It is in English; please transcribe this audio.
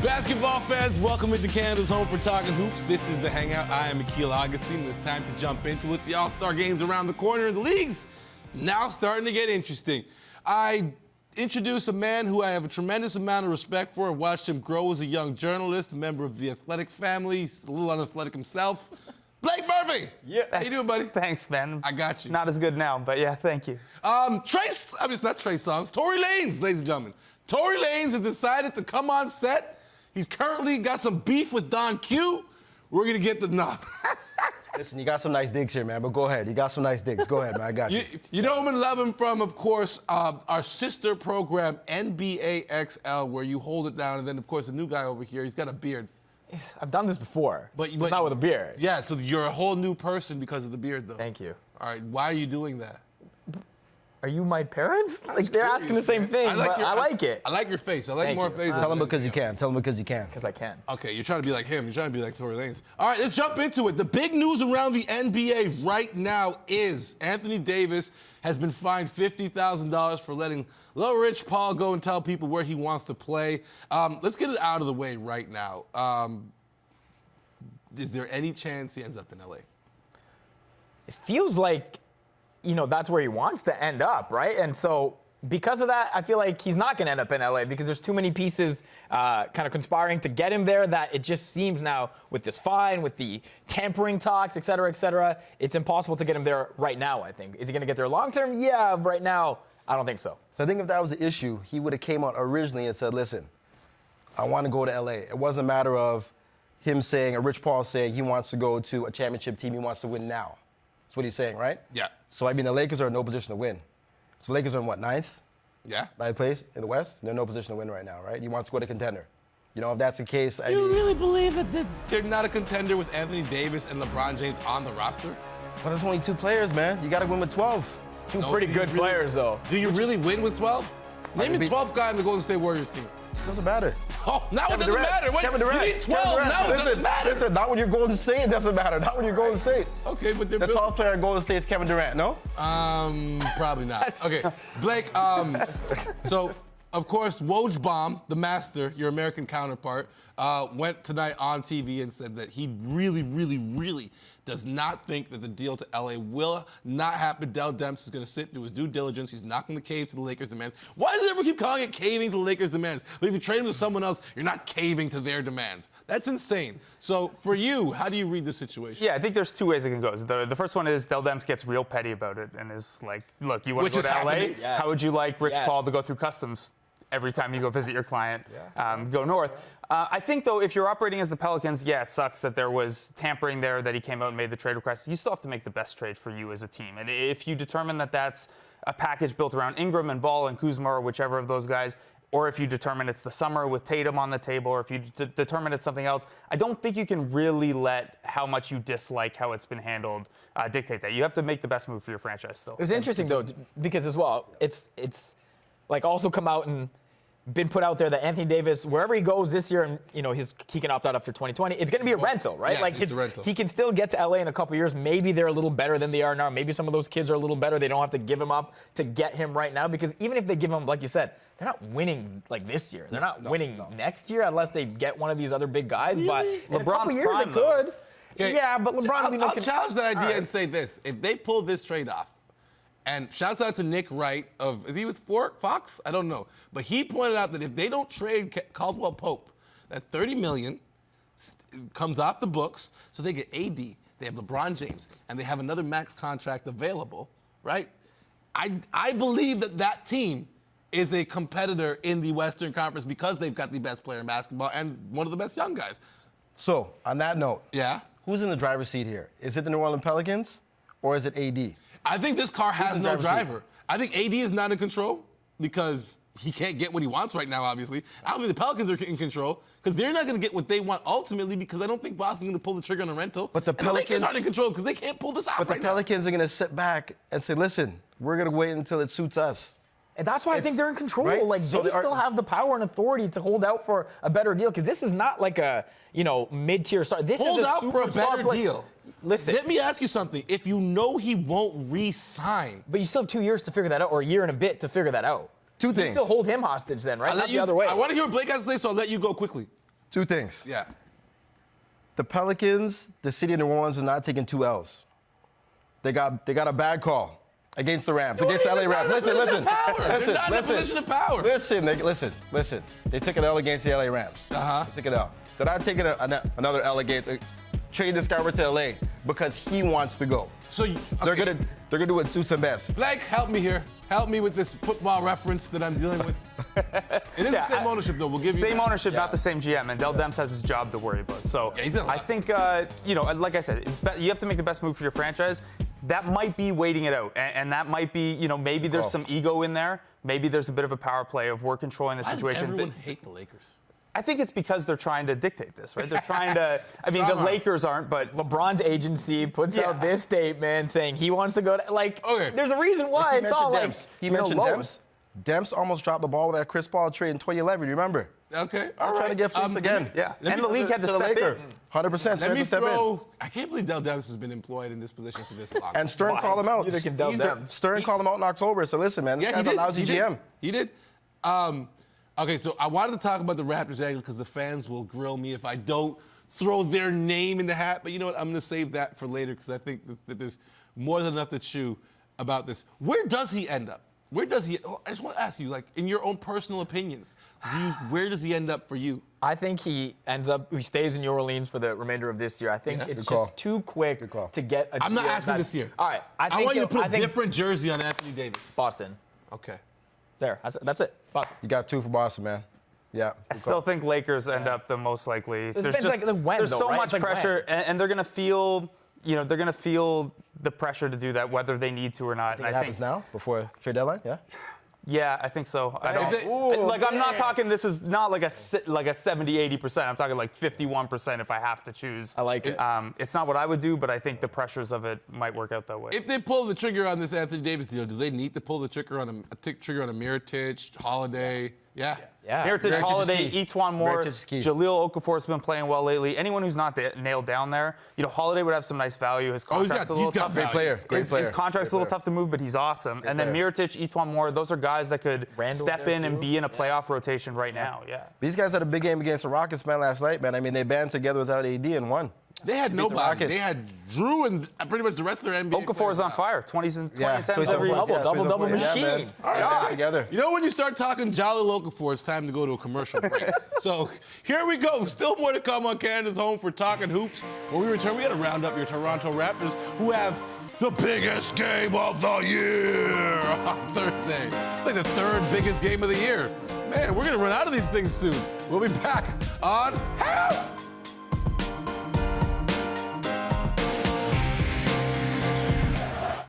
Basketball fans, welcome into Canada's home for talking hoops. This is the Hangout. I am Akil Augustine, and it's time to jump into it. The All-Star game's around the corner. The league's now starting to get interesting. I introduce a man who I have a tremendous amount of respect for. I watched him grow as a young journalist, a member of the athletic family. He's a little unathletic himself. Blake Murphy! Yeah, how you doing, buddy? Thanks, man. I got you. Not as good now, but yeah, thank you. It's not Trey Songz. Tory Lanez, ladies and gentlemen. Tory Lanez has decided to come on set. He's currently got some beef with Don Q. We're going to get the knock. Listen, you got some nice digs here, man, but go ahead. You got some nice digs. Go ahead, man. I got you. You know him and love him from, of course, our sister program, NBA XL, where you hold it down. And then, of course, the new guy over here, he's got a beard. I've done this before, but not with a beard. Yeah, so you're a whole new person because of the beard, though. Thank you. All right, why are you doing that? Are you my parents? Like, they're asking the same thing, but I like it. I like your face. I like more faces. Tell him because you can. Tell him because you can. Because I can. Okay, you're trying to be like him. You're trying to be like Tory Lanez. All right, let's jump into it. The big news around the NBA right now is Anthony Davis has been fined $50,000 for letting little Rich Paul go and tell people where he wants to play. Let's get it out of the way right now. Is there any chance he ends up in LA? It feels like, you know, that's where he wants to end up, right? And so because of that, I feel like he's not going to end up in LA because there's too many pieces kind of conspiring to get him there that it just seems now with this fine, with the tampering talks, et cetera, it's impossible to get him there right now, I think. Is he going to get there long term? Yeah, right now, I don't think so. So I think if that was the issue, he would have came out originally and said, listen, I want to go to LA. It wasn't a matter of him saying, or Rich Paul saying he wants to go to a championship team, he wants to win now. That's what he's saying, right? Yeah. So, I mean, the Lakers are in no position to win. So, the Lakers are in what, ninth? Yeah. Ninth place in the West? They're in no position to win right now, right? He wants to go to contender. You know, if that's the case, I mean... You really believe that they're not a contender with Anthony Davis and LeBron James on the roster? Well, there's only 2 players, man. You got to win with 12. Two pretty good players, though. Do you really win with 12? Name me 12th guy on the Golden State Warriors team. Doesn't matter. Oh, now it doesn't matter. Wait, Kevin Durant. You need 12. Now it doesn't matter. Listen, not when you're Golden State, it doesn't matter. Not when you're Golden State. Okay, but the 12th player at Golden State is Kevin Durant, no? Probably not. Okay, Blake, so, of course, Woj Bomb, the master, your American counterpart, went tonight on TV and said that he really does not think that the deal to LA will not happen. Dell Demps is going to sit, do his due diligence. He's not going to cave to the Lakers' demands. Why does everyone keep calling it caving to the Lakers' demands? But if you trade him to someone else, you're not caving to their demands. That's insane. So for you, how do you read this situation? Yeah, I think there's 2 ways it can go. The first one is Dell Demps gets real petty about it and is like, look, you want to go to LA? Yes. How would you like Rich Paul to go through customs every time you go visit your client, go north? I think, though, if you're operating as the Pelicans, yeah, it sucks that there was tampering there, that he came out and made the trade request. You still have to make the best trade for you as a team. And if you determine that that's a package built around Ingram and Ball and Kuzma or whichever of those guys, or if you determine it's the summer with Tatum on the table, or if you determine it's something else, I don't think you can really let how much you dislike how it's been handled dictate that. You have to make the best move for your franchise still. It was interesting, though, because as well, it's like also come out and been put out there that Anthony Davis, wherever he goes this year, and you know he can opt out after 2020. It's going to be a rental, right? Yes, like it's a rental. He can still get to LA in a couple years. Maybe they're a little better than they are now. Maybe some of those kids are a little better. They don't have to give him up to get him right now, because even if they give him, like you said, they're not winning like this year. They're not winning next year unless they get one of these other big guys. Really? But in a couple years, prime, it could. Okay. Yeah, but LeBron. I'll challenge that idea and say this: if they pull this trade off. And shouts out to Nick Wright is he with Fox? I don't know. But he pointed out that if they don't trade Caldwell Pope, that $30 million comes off the books, so they get AD, they have LeBron James, and they have another max contract available, right? I believe that team is a competitor in the Western Conference because they've got the best player in basketball and one of the best young guys. So, on that note, yeah, who's in the driver's seat here? Is it the New Orleans Pelicans or is it AD? I think this car has no driver. I think AD is not in control because he can't get what he wants right now, obviously. I don't think the Pelicans are in control because they're not going to get what they want ultimately, because I don't think Boston's going to pull the trigger on a rental. But the Lakers aren't in control because they can't pull this off right now. But the Pelicans are going to sit back and say, listen, we're going to wait until it suits us. And that's why I think they're in control. Right? Like, so they still have the power and authority to hold out for a better deal, because this is not like a, mid-tier star. This hold is a out for a better deal. Listen. Let me ask you something. If you know he won't re-sign. But you still have 2 years to figure that out, or a year and a bit to figure that out. Two things. You still hold him hostage then, right? Not the other way. I want to hear what Blake has to say, so I'll let you go quickly. Two things. Yeah. The Pelicans, the city of New Orleans is not taking 2 L's. They got a bad call against the Rams, against the LA Rams. Listen. They're not in a position of power. Listen. They took an L against the LA Rams. Uh-huh. They took an L. They're not taking another L against. Trade this guy over to LA because he wants to go. So They're gonna do what suits them best. Blake, help me here. Help me with this football reference that I'm dealing with. It is the same ownership, though. We'll give you same that. ownership, not the same GM, and Dell Demps has his job to worry about. So Yeah, he's done a lot. I think, like I said, you have to make the best move for your franchise. That might be waiting it out, and that might be, maybe there's some ego in there. Maybe there's a bit of a power play of we're controlling the Why situation. does everyone hate the Lakers? I think it's because they're trying to dictate this, right? They're trying to. I mean, the Lakers aren't, but LeBron's agency puts out this statement saying he wants to go to, Okay. there's a reason why it's all like, He mentioned Demps. Demps almost dropped the ball with that Chris Paul trade in 2011. You remember? Okay, all right. Trying to get fleeced again. yeah. Let And me- the league had to To the step Laker. in. 100%. Let me step in. throw. I can't believe Dell Demps has been employed in this position for this long. And Stern called him out. Neither can Dell Demps. Stern called him out in October. So listen, man, this yeah, he guy's did. a lousy he GM. Did. He did. Okay, so I wanted to talk about the Raptors angle because the fans will grill me if I don't throw their name in the hat. But you know what? I'm going to save that for later because I think that there's more than enough to chew about this. Where does he end up? Where does he? I just want to ask you, like, in your own personal opinions, where does he end up for you? I think he stays in New Orleans for the remainder of this year. I think it's Good call. just too quick Good call. to get a I'm not deal asking that- this year. All right. I want you to put a think different jersey on Anthony Davis. Boston. Okay. There. That's it. Boston. You got 2 for Boston, man. Yeah. I still think Lakers end up the most likely. So it depends, like, the when, there's though, so right? much It's like pressure, when. and they're gonna feel, the pressure to do that, whether they need to or not. It And happens now before trade deadline. Yeah. Yeah, I think so. I don't. Ooh, I'm not talking. This is not like a 70-80%. I'm talking like 51% if I have to choose. I like it. It's not what I would do, but I think the pressures of it might work out that way. If they pull the trigger on this Anthony Davis deal, do they need to pull the trigger on a Mirotic, Holiday? Yeah. Yeah. Mirotic, Mirotic is Holiday, key. Etuan Moore, Mirotic is key. Jaleel Okafor's been playing well lately. Anyone who's not nailed down there, Holiday would have some nice value. His contract's a little he's got tough. value. Great player. His contract's a little tough to move, but he's awesome. And then Mirotic, Etuan Moore, those are guys that could Randall's step there in and too. be in a playoff rotation right now. Yeah. These guys had a big game against the Rockets, man, last night, man. I mean, they band together without AD and won. They had the nobody. Rockets. They had Drew and pretty much the rest of their NBA. Okafor's on players fire. 20s and 10s 27 every points, double, double 27 points. machine. man. They band together. You know when you start talking Jaleel Okafor, it's time to go to a commercial break. So here we go. Still more to come on Canada's Home for Talking Hoops. When we return, we got to round up your Toronto Raptors, who have the biggest game of the year on Thursday. It's like the 3rd biggest game of the year. Man, we're going to run out of these things soon. We'll be back on Hangout.